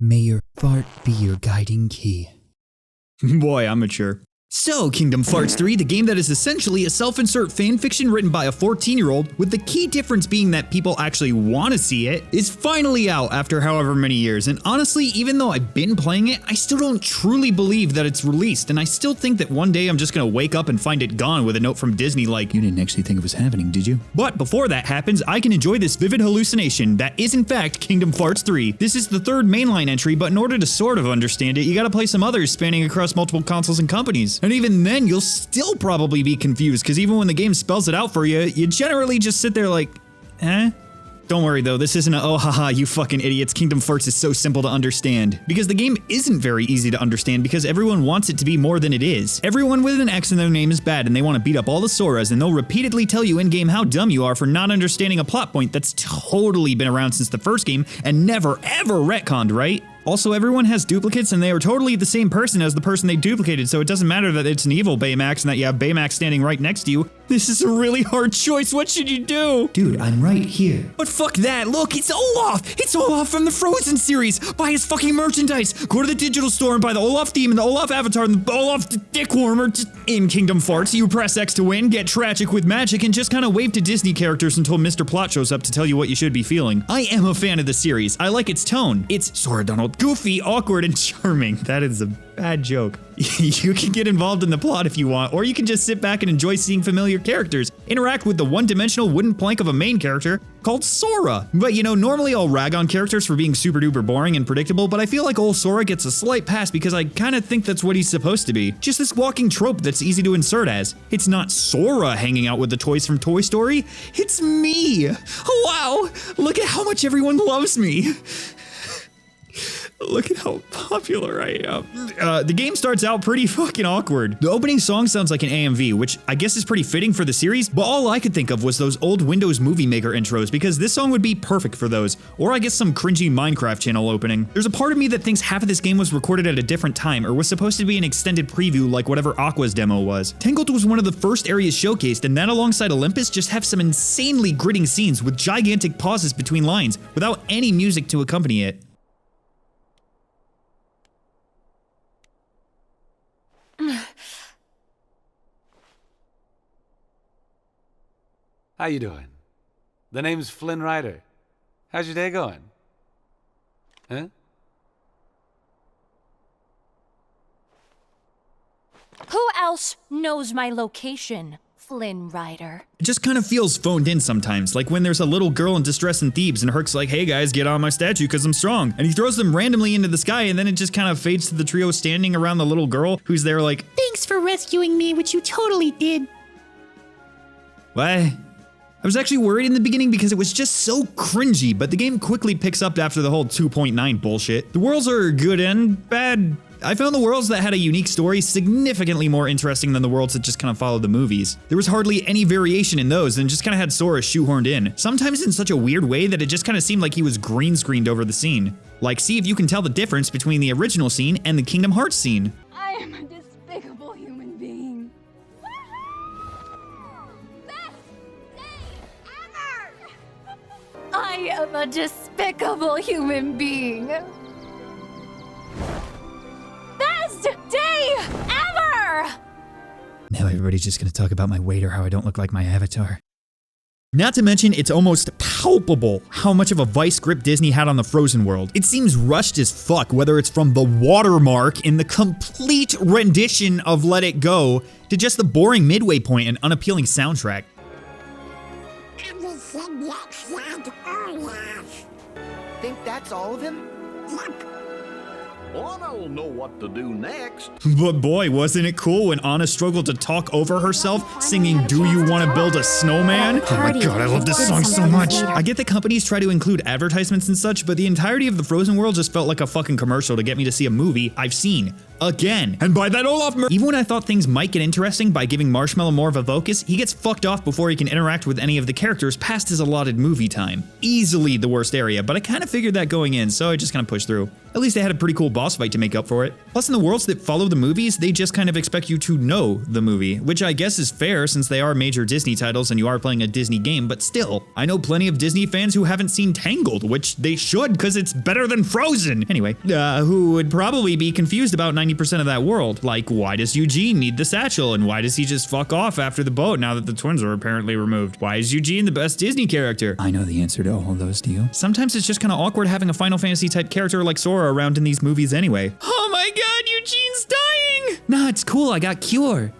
May your fart be your guiding key. Boy, I'm mature. So, Kingdomhearts 3, the game that is essentially a self-insert fanfiction written by a 14-year-old, with the key difference being that people actually want to see it, is finally out after however many years. And honestly, even though I've been playing it, I still don't truly believe that it's released, and I still think that one day I'm just gonna wake up and find it gone with a note from Disney like, "You didn't actually think it was happening, did you?" But before that happens, I can enjoy this vivid hallucination that is in fact Kingdomhearts 3. This is the third mainline entry, but in order to sort of understand it, you gotta play some others spanning across multiple consoles and companies. And even then, you'll still probably be confused, because even when the game spells it out for you, you generally just sit there like, eh? Don't worry though, this isn't a oh haha you fucking idiots, Kingdomhearts is so simple to understand. Because the game isn't very easy to understand because everyone wants it to be more than it is. Everyone with an X in their name is bad and they want to beat up all the Soras, and they'll repeatedly tell you in-game how dumb you are for not understanding a plot point that's totally been around since the first game and never ever retconned, right? Also, everyone has duplicates and they are totally the same person as the person they duplicated, so it doesn't matter that it's an evil Baymax and that you have Baymax standing right next to you. This is a really hard choice, what should you do? Dude, I'm right here. But fuck that, look, it's Olaf! It's Olaf from the Frozen series! Buy his fucking merchandise! Go to the digital store and buy the Olaf theme and the Olaf avatar and the Olaf dick warmer. In Kingdomhearts, you press X to win, get tragic with magic, and just kinda wave to Disney characters until Mr. Plot shows up to tell you what you should be feeling. I am a fan of the series. I like its tone. It's Sora Donald goofy, awkward, and charming. That is a bad joke. You can get involved in the plot if you want, or you can just sit back and enjoy seeing familiar characters interact with the one-dimensional wooden plank of a main character called Sora. But you know, normally I'll rag on characters for being super duper boring and predictable, but I feel like old Sora gets a slight pass because I kinda think that's what he's supposed to be. Just this walking trope that's easy to insert as. It's not Sora hanging out with the toys from Toy Story, it's me. Wow, look at how much everyone loves me. Look at how popular I am. The game starts out pretty fucking awkward. The opening song sounds like an AMV, which I guess is pretty fitting for the series, but all I could think of was those old Windows Movie Maker intros, because this song would be perfect for those, or I guess some cringy Minecraft channel opening. There's a part of me that thinks half of this game was recorded at a different time, or was supposed to be an extended preview like whatever Aqua's demo was. Tangled was one of the first areas showcased, and that alongside Olympus just have some insanely gritting scenes with gigantic pauses between lines, without any music to accompany it. How you doing? The name's Flynn Rider. How's your day going? Huh? Who else knows my location, Flynn Rider? It just kind of feels phoned in sometimes, like when there's a little girl in distress in Thebes and Herc's like, hey guys, get on my statue cause I'm strong. And he throws them randomly into the sky and then it just kind of fades to the trio standing around the little girl who's there like, thanks for rescuing me, which you totally did. What? I was actually worried in the beginning because it was just so cringy, but the game quickly picks up after the whole 2.9 bullshit. The worlds are good and bad. I found the worlds that had a unique story significantly more interesting than the worlds that just kind of followed the movies. There was hardly any variation in those and just kind of had Sora shoehorned in, sometimes in such a weird way that it just kind of seemed like he was green screened over the scene. Like, see if you can tell the difference between the original scene and the Kingdomhearts scene. I am a despicable human being. I am a despicable human being. Best day ever! Now everybody's just gonna talk about my weight or how I don't look like my avatar. Not to mention, it's almost palpable how much of a vice grip Disney had on the Frozen world. It seems rushed as fuck, whether it's from the watermark in the complete rendition of Let It Go, to just the boring midway point and unappealing soundtrack. Think that's all of him? Anna will know what to do next. But boy, wasn't it cool when Anna struggled to talk over herself, singing Do You Want to Build a Snowman? Oh my god, I love this song so much. I get that companies try to include advertisements and such, but the entirety of the Frozen world just felt like a fucking commercial to get me to see a movie I've seen again. And by that Olaf even when I thought things might get interesting by giving Marshmallow more of a focus, he gets fucked off before he can interact with any of the characters past his allotted movie time. Easily the worst area, but I kind of figured that going in, so I just kind of pushed through. At least they had a pretty cool boss fight to make up for it. Plus in the worlds that follow the movies, they just kind of expect you to know the movie, which I guess is fair since they are major Disney titles and you are playing a Disney game, but still. I know plenty of Disney fans who haven't seen Tangled, which they should because it's better than Frozen. Anyway, who would probably be confused about 90% of that world. Like, why does Eugene need the satchel and why does he just fuck off after the boat now that the twins are apparently removed? Why is Eugene the best Disney character? I know the answer to all those, do you? Sometimes it's just kind of awkward having a Final Fantasy type character like Sora around in these movies anyway. Oh my god, Eugene's dying! Nah, it's cool, I got Cure.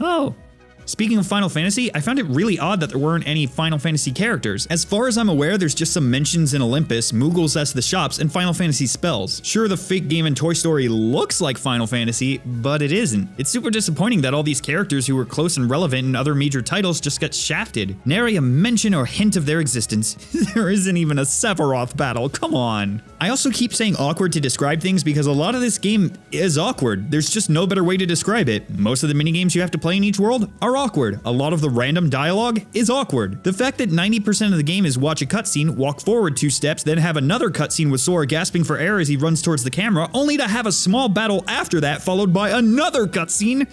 Oh. Speaking of Final Fantasy, I found it really odd that there weren't any Final Fantasy characters. As far as I'm aware, there's just some mentions in Olympus, Moogles as the shops, and Final Fantasy spells. Sure, the fake game in Toy Story looks like Final Fantasy, but it isn't. It's super disappointing that all these characters who were close and relevant in other major titles just got shafted. Nary a mention or hint of their existence. There isn't even a Sephiroth battle, come on. I also keep saying awkward to describe things because a lot of this game is awkward. There's just no better way to describe it. Most of the minigames you have to play in each world are awkward. A lot of the random dialogue is awkward. The fact that 90% of the game is watch a cutscene, walk forward 2 steps, then have another cutscene with Sora gasping for air as he runs towards the camera, only to have a small battle after that followed by another cutscene,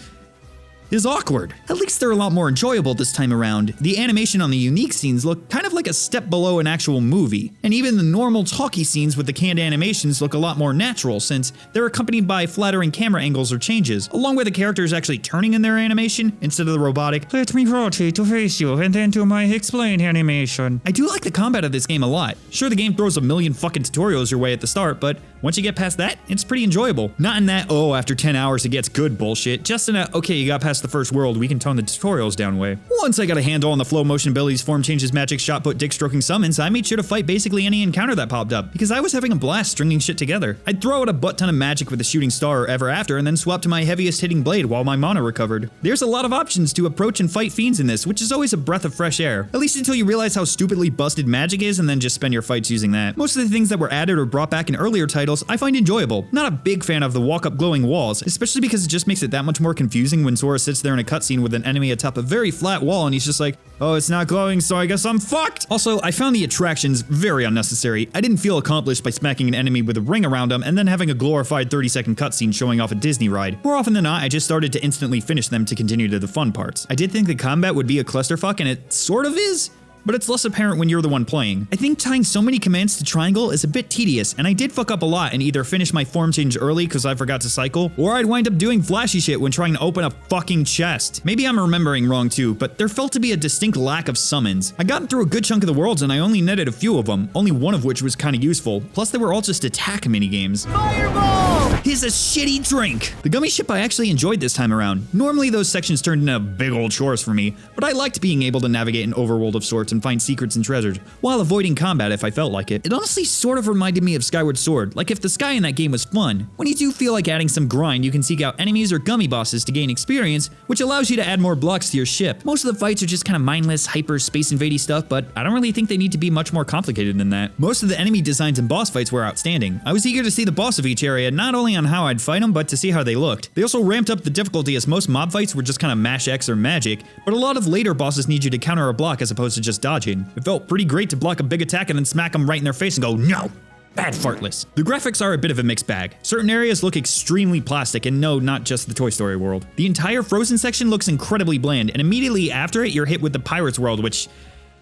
is awkward. At least they're a lot more enjoyable this time around. The animation on the unique scenes look kind of like a step below an actual movie. And even the normal talky scenes with the canned animations look a lot more natural since they're accompanied by flattering camera angles or changes, along with the characters actually turning in their animation instead of the robotic, "Let me rotate to face you and then do my explain animation." I do like the combat of this game a lot. Sure, the game throws a million fucking tutorials your way at the start, but once you get past that, it's pretty enjoyable. Not in that, oh, after 10 hours it gets good bullshit, just in a, okay, you got past the first world, we can tone the tutorials down way. Once I got a handle on the flow motion abilities, form changes, magic, shot put, dick stroking summons, I made sure to fight basically any encounter that popped up, because I was having a blast stringing shit together. I'd throw out a butt ton of magic with a shooting star or ever after, and then swap to my heaviest hitting blade while my mana recovered. There's a lot of options to approach and fight fiends in this, which is always a breath of fresh air. At least until you realize how stupidly busted magic is and then just spend your fights using that. Most of the things that were added or brought back in earlier titles, I find enjoyable. Not a big fan of the walk-up glowing walls, especially because it just makes it that much more confusing when Sora sits there in a cutscene with an enemy atop a very flat wall and he's just like, oh, it's not glowing, so I guess I'm fucked! Also, I found the attractions very unnecessary. I didn't feel accomplished by smacking an enemy with a ring around him and then having a glorified 30-second cutscene showing off a Disney ride. More often than not, I just started to instantly finish them to continue to the fun parts. I did think the combat would be a clusterfuck, and it sort of is, but it's less apparent when you're the one playing. I think tying so many commands to triangle is a bit tedious, and I did fuck up a lot and either finish my form change early because I forgot to cycle, or I'd wind up doing flashy shit when trying to open a fucking chest. Maybe I'm remembering wrong too, but there felt to be a distinct lack of summons. I gotten through a good chunk of the worlds and I only netted a few of them, only one of which was kinda useful, plus they were all just attack minigames. Fireball! Here's a shitty drink! The Gummi Ship I actually enjoyed this time around. Normally those sections turned into big old chores for me, but I liked being able to navigate an overworld of sorts and find secrets and treasures, while avoiding combat if I felt like it. It honestly sort of reminded me of Skyward Sword, like if the sky in that game was fun. When you do feel like adding some grind, you can seek out enemies or gummy bosses to gain experience, which allows you to add more blocks to your ship. Most of the fights are just kind of mindless, hyper space invadey stuff, but I don't really think they need to be much more complicated than that. Most of the enemy designs and boss fights were outstanding. I was eager to see the boss of each area, not only on how I'd fight them, but to see how they looked. They also ramped up the difficulty as most mob fights were just kind of mash X or magic, but a lot of later bosses need you to counter a block as opposed to just dodging. It felt pretty great to block a big attack and then smack them right in their face and go, no! Bad fartless. The graphics are a bit of a mixed bag. Certain areas look extremely plastic, and no, not just the Toy Story world. The entire Frozen section looks incredibly bland, and immediately after it, you're hit with the Pirates world, which,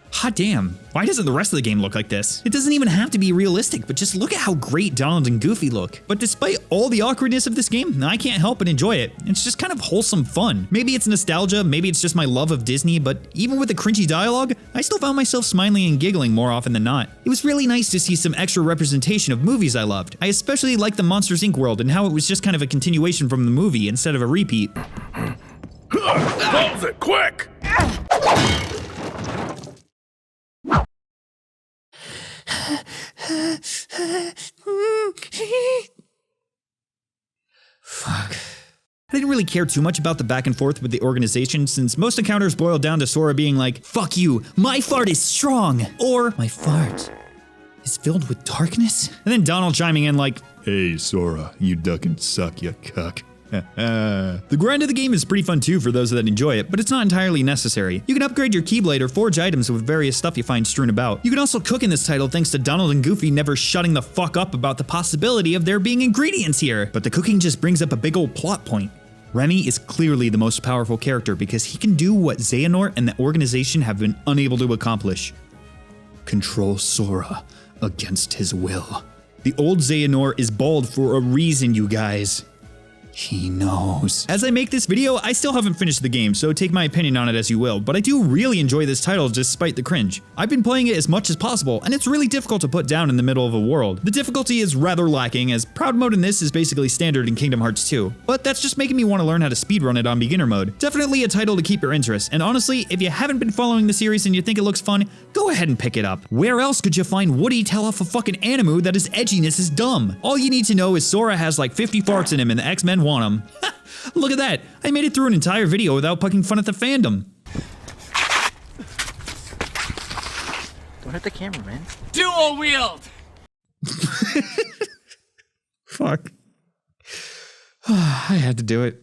hot damn, why doesn't the rest of the game look like this? It doesn't even have to be realistic, but just look at how great Donald and Goofy look. But despite all the awkwardness of this game, I can't help but enjoy it. It's just kind of wholesome fun. Maybe it's nostalgia, maybe it's just my love of Disney, but even with the cringy dialogue, I still found myself smiling and giggling more often than not. It was really nice to see some extra representation of movies I loved. I especially liked the Monsters Inc. world and how it was just kind of a continuation from the movie instead of a repeat. Close it, quick! Fuck. I didn't really care too much about the back and forth with the organization since most encounters boiled down to Sora being like, fuck you, my fart is strong, or my fart is filled with darkness? And then Donald chiming in like, hey Sora, you duck and suck, you cuck. The grind of the game is pretty fun too for those that enjoy it, but it's not entirely necessary. You can upgrade your Keyblade or forge items with various stuff you find strewn about. You can also cook in this title thanks to Donald and Goofy never shutting the fuck up about the possibility of there being ingredients here. But the cooking just brings up a big old plot point. Remy is clearly the most powerful character because he can do what Xehanort and the organization have been unable to accomplish. Control Sora against his will. The old Xehanort is bald for a reason, you guys. He knows. As I make this video, I still haven't finished the game, so take my opinion on it as you will, but I do really enjoy this title despite the cringe. I've been playing it as much as possible, and it's really difficult to put down in the middle of a world. The difficulty is rather lacking, as Proud Mode in this is basically standard in Kingdom Hearts 2, but that's just making me want to learn how to speedrun it on beginner mode. Definitely a title to keep your interest, and honestly, if you haven't been following the series and you think it looks fun, go ahead and pick it up. Where else could you find Woody tell off a fucking Animu that his edginess is dumb? All you need to know is Sora has like 50 farts in him and the X-Men want him. Look at that! I made it through an entire video without poking fun at the fandom. Don't hit the camera, man. Dual wield! Fuck. I had to do it.